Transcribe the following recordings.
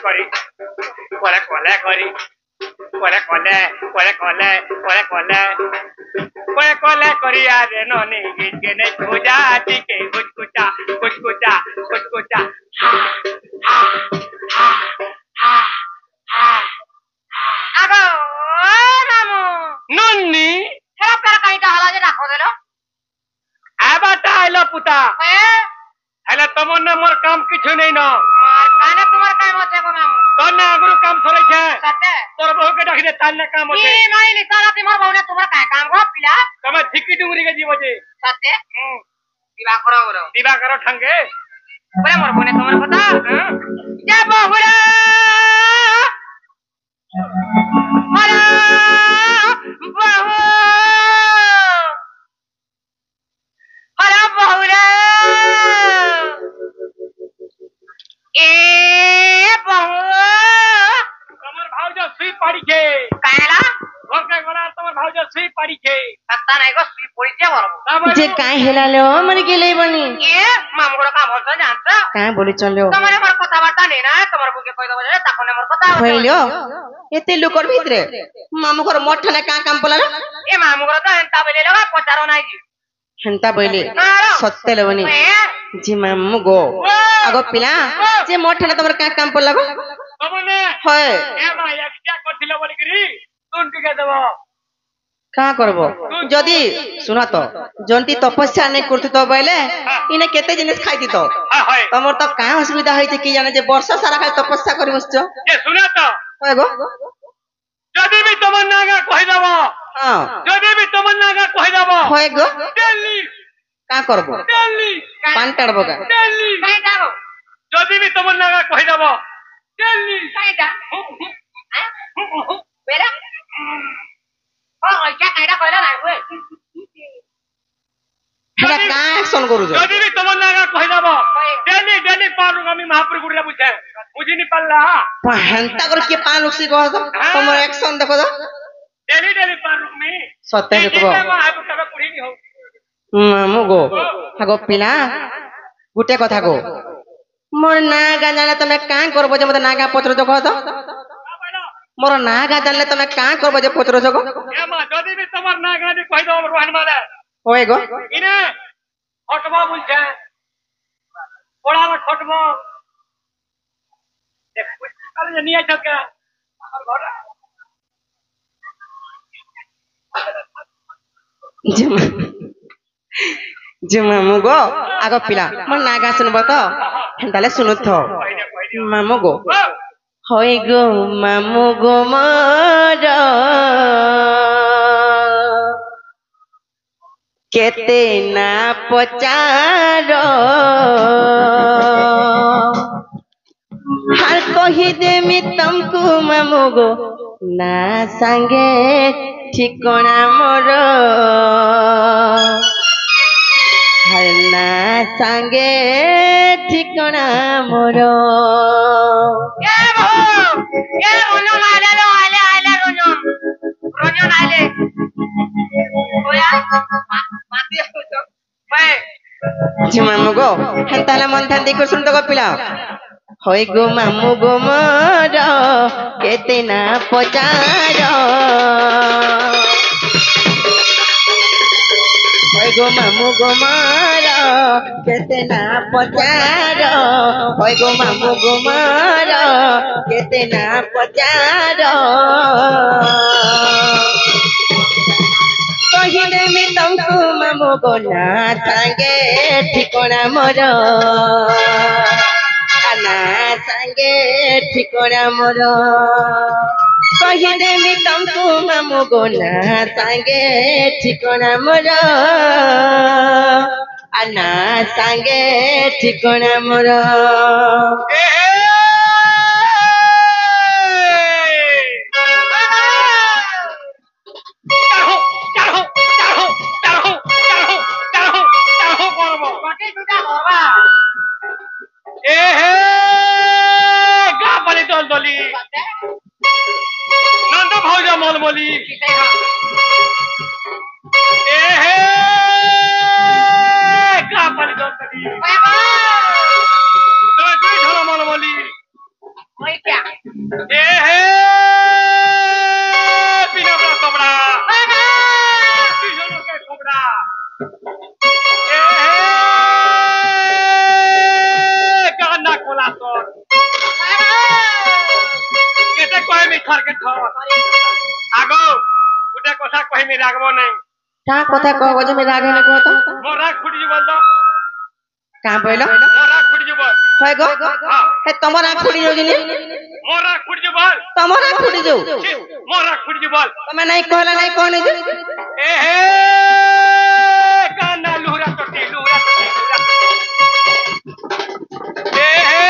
করি করে কলে করি করে কলে করে কলে করে কলে করে কলে করি আর ননি গিনকে নে খুজা টিকে কুচকুচা কুচকুচা কুচকুচা আগো মামু নন্নি হেরা কার কাইটা হলা যে রাখো দেলো আবাটা আইলো পুতা হেলে তোমার না মোর কাম কিছু নেই না কানে তোমার কাম আছে গো মামু তোর না আগুরু কাম সরাইছে সাথে তোর বহুকে ডাকি দে তার না কাম আছে কি মাইলি সারা তোমার বউনে তোমার কায় কাম গো পিলা তুমি ঝিকি ডুঙ্গরি কে জীব যে সাথে দিবা করো বলো দিবা করো ঠাঙ্গে বলে মোর বউনে তোমার কথা যা বহুরা মারা বহু আরে বহুরা এ বহু তোমার ভাউজ সুই পাড়িছে কায়লা ঘরকে গলা তোমার ভাউজ সুই পাড়িছে সত্তা নাই গো সুই পড়িছে বড় যে কায় হেলালো মানে গেলেই বনি এ মামুর কাম হচ্ছে জানছো কায় বলি চলো তোমার আমার কথাবার্তা নেই না তোমার বুকে কই দেবো তখন আমার কথা হইল এতে লোকর ভিতরে মামু ঘর মঠানে কা কাম পলা এ মামুর তো এন্তা বলে লগা পচারো নাই জি হেন্তা বইলে সত্যি লবনি যে মামু গো আগো পিলা যে মঠানে তোমার কা কাম পলা গো তমনে হয় এ মা এক্সট্রা করছিল বলি কি তুন টিকে দেব কা করব যদি শুনা তো জন্তি তপস্যা নাই করতে তো বইলে ইনে কেতে জিনিস খাইতি তো হয় তোমার তো কা অসুবিধা হইছে কি জানে যে বর্ষ সারা খালি তপস্যা করি বসছো এ শুনা তো হয় গো যদি বি তোমার নাগা কই দেব হ্যাঁ যদি বি তোমার নাগা কই দেব হয় গো দিল্লি কা করব দিল্লি পান টাড়বো গা দিল্লি কাই যাও যদি বি তোমার নাগা কই দেব দিল্লি কাই যা বেরা ও ওইটা কাইটা কইলা নাই কই হেলা কা অ্যাকশন করুছ যদি বি তোমার নাগা কই দেব দিল্লি দিল্লি পারু আমি মহাপুর গুড়লা বুঝে বুঝিনি পারলা হেন্তা করে কি পান উঠছি কহ তো তোমার অ্যাকশন দেখো তো দিল্লি দিল্লি পারু মি সত্য দেখো মহাপুর টাকা পুরিনি হোক মামু গো আগো পিলা গুটে কথা গো মোর নাগা জানলে তুমি কা করবো যে মতে নাগা পত্র দেখো তো মোর নাগা জানলে তুমি কা করবো যে পত্র দেখো এমা যদি বি তোমার নাগা দি কই দেব রোহান মালে ওই গো ইনে খটবা বুঝছে ওড়ার খটবা আরে নিয়ে আইছ কে আমার ঘরে যে মামু গো আগো পিলা মোর নাগা শুনবো তো তাহলে শুনো তো মামু গো হয় গো মামু গো মোর কেতে না পচার হার কহি দেমি তমকু মামু গো না সাঙ্গে ঠিকনা মোর হার না সাঙ্গে ঠিকনা মোর এ বহু এ রঞ্জন আইলে লো আইলে আইলে রঞ্জন রঞ্জন আইলে ওয়া মাতি হতো ভাই যে মামু গো হেন্তালে মন ধ্যান দিয়ে শুনতে গো পিলা হয় গো মামু গো মোর কেতে না পচার হয় গো মামু গো মোর কেতে না পচার হয় গো মামু গো মোর কেতে না পচার কহিদেমি তমকু মামু গো না সাঙ্গে ঠিকনা মোর না সাঙ্গে ঠিকনা মোর কহিদেমি তমকু মামু গো না সাঙ্গে ঠিকনা মোর না সাঙ্গে ঠিকনা মোর কটি দুটা হবা এ হে গা পালি দল দলি নন্দ ভাউজ মল বলি এ হে গা পালি দল দলি তুই ঢল মল বলি ओए क्या ए हे बिना बड़ा कबड़ा बिना के कबड़ा ए हे गाना कोला तोर केते कोई मी थर के थर आगो गुटे কথা কই মি রাখবো নাই কা কথা কহব যে মে রাগে না কহ তো মোর রাগ ফুটি জীবল তো কা বইল মোর রাগ ফুটি জীবল হয় গো হে তোমার আখ ফুটি যাও জিনি মোর রাগ ফুটি জীবল তোমার আখ ফুটি যাও মোর রাগ ফুটি জীবল তুমি নাই কহলা নাই কোনে যে ए हे काना लुहरा टोटी लुहरा ए हे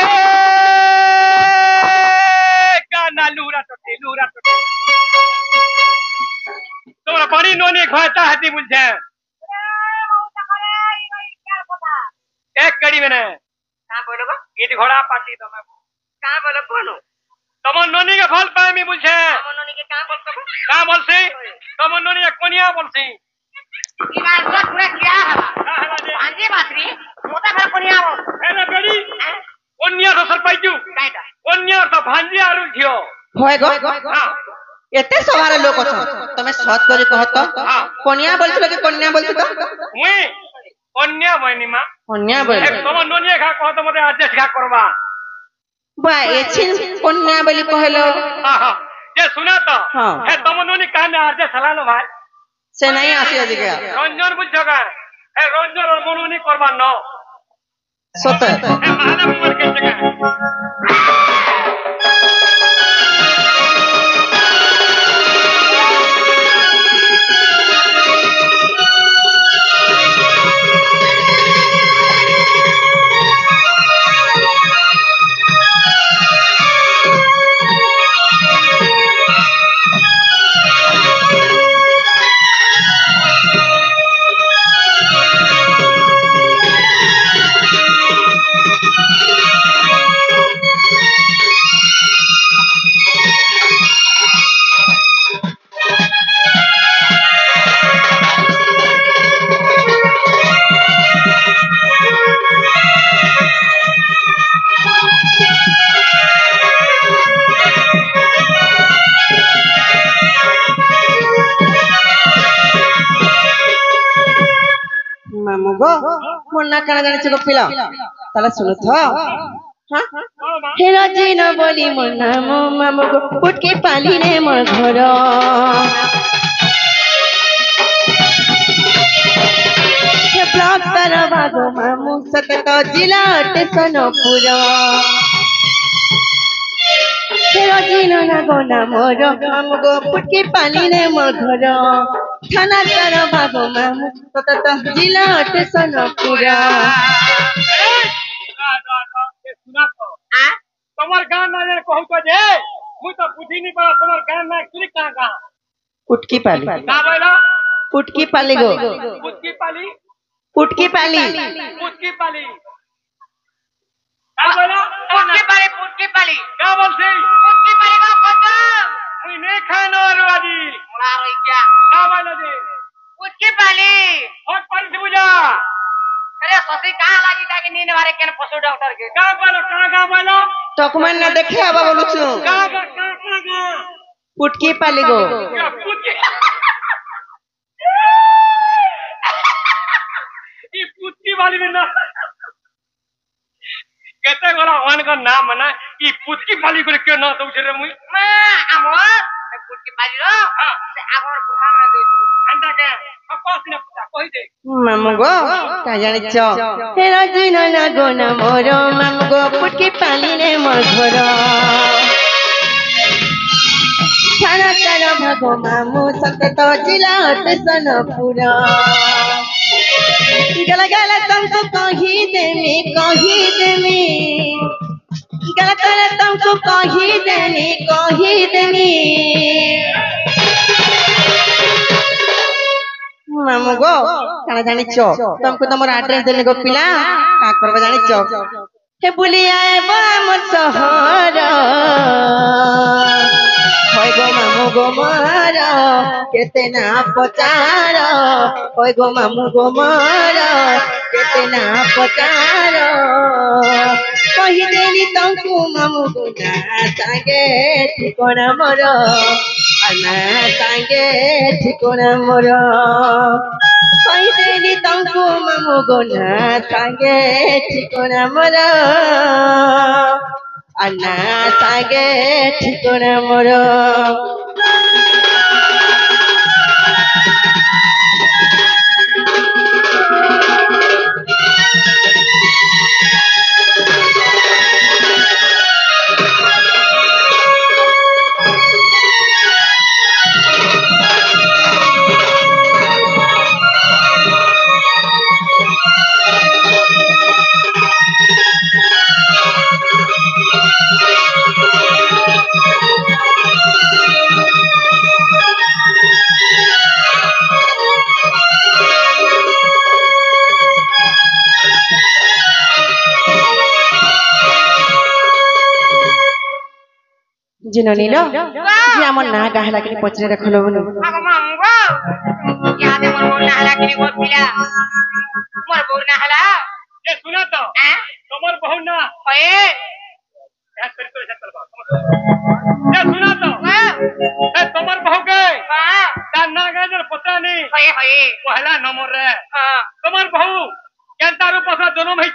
काना लुहरा टोटी तोरा बड़ी नोनी घाटा हती बुझे एक कड़ी में ने का बोलबो ईट घोड़ा पाटी तमे का बोलो कोनो तमन नोनी के फल पाए मी बुझे मनोनी के का बोलतो का बोलसी तमन नोनी के कोनिया बोलसी ई बात पूरा क्या हला हला जे आंजी बातरी मोटा भर कोनी आवो एरे बेड़ी कोनिया तो सर पाइजू काइटा कोनिया तो भांजी आरु झियो হয় গো हां এতে সবার লোক অছ তুমি সৎ করে কহ তো কোনিয়া বলছিল কি কোনিয়া বলছিল मुई कोनिया बनी मा কোনিয়া বল तमन नोनी खा कह तो मते एडजस्ट खा करबा বা এছিন কোনিয়া বলি কহলো हां हां जे सुना तो हाँ। हे तमन नोनी काने एडजस्ट हलानो भाई সে নাই আসি আজকে रंजन बुझगा हे रंजन और मनोनी करबा न সত हे महादेव उमर के जगह মামু গো মোর না কানা জানিছ গো পিলা তাহলে শুনো তো হেরা জিন বলি মোর নাম মামু গো পুটকে পালি রে মোর ঘর হে ব্লক তার বাগো মামু সতত জিলা টেসনপুর হেরা জিন না গো না মোর মামু গো পুটকে পালি রে মোর ঘর থানা তার বাগো মামু সতত জিলা টেসনপুর सुना तो तमर गान ना कहू तो जे मु तो बुझी नहीं पड़ा तमर गान ना एक्चुअली कहां कहां पुटकी पाली का बोला पुटकी पाली गो पुटकी पाली पुटकी पाली पुटकी पाली का बोला पुटकी पाली का बोलसी पुटकी पाली का कोता मुई नहीं खानो रुआजी मोरा रही क्या का बोला जे पुटकी पाली और पाली से बुझा अरे ससी कहां लागी ताकि नींद मारे केन पशु डॉक्टर के का बोला टोकमन ना देखे आबा बोलुछु का पुटकी पाली गो पुटकी ये पुटकी वाली में ना कहते गोरा वन का नाम मना ये पुटकी वाली को क्यों ना तो रे मुई मां हमर पुटकी पाली रो से आगर बुढ़ा में दे अंडा के पास ना पूछा कहि दे मामू गो का जानिछ हेरा जिन ना गो ना मोर मामू गो पुटकी पाली रे मोर घर थाना तार भागो मामू सतत जिला टेसनपुर गला गला तुमको कही देमी गला गला तुमको कही देमी मामू गो काना जानिछ तुमको तमर एड्रेस देले गो पिला का करबा जानिछ हे बुली आए बा मोर शहर होय गो मामू गो मार केते ना पचार होय गो मामू गो मार केते ना पचार କହିଦେଲି ତାଙ୍କୁ ମାମୁଁକୁ ନା ସାଙ୍ଗେ ଠିକଣା ମୋର ନା ସାଙ୍ଗେ ଠିକଣା ମୋର କହିଦେଲି ତାଙ୍କୁ ମାମୁଁକୁ ନା ସାଙ୍ଗେ ଠିକଣା ମୋର ନା ସାଙ୍ଗେ ଠିକଣା ମୋର जिनो नीलो जी आम ना गाहला कि पचरे रखलो बोलो आगो मामुगो यादे मोर बोल नाहला कि गो पिला मोर बोल नाहला ए सुनो तो तमर बहु ना ओए ए सुनो तो ए तमर बहु के ता ना गाजर पता नहीं ओए ओए पहला नंबर रे हां तमर बहु केनता रूप से जन्म है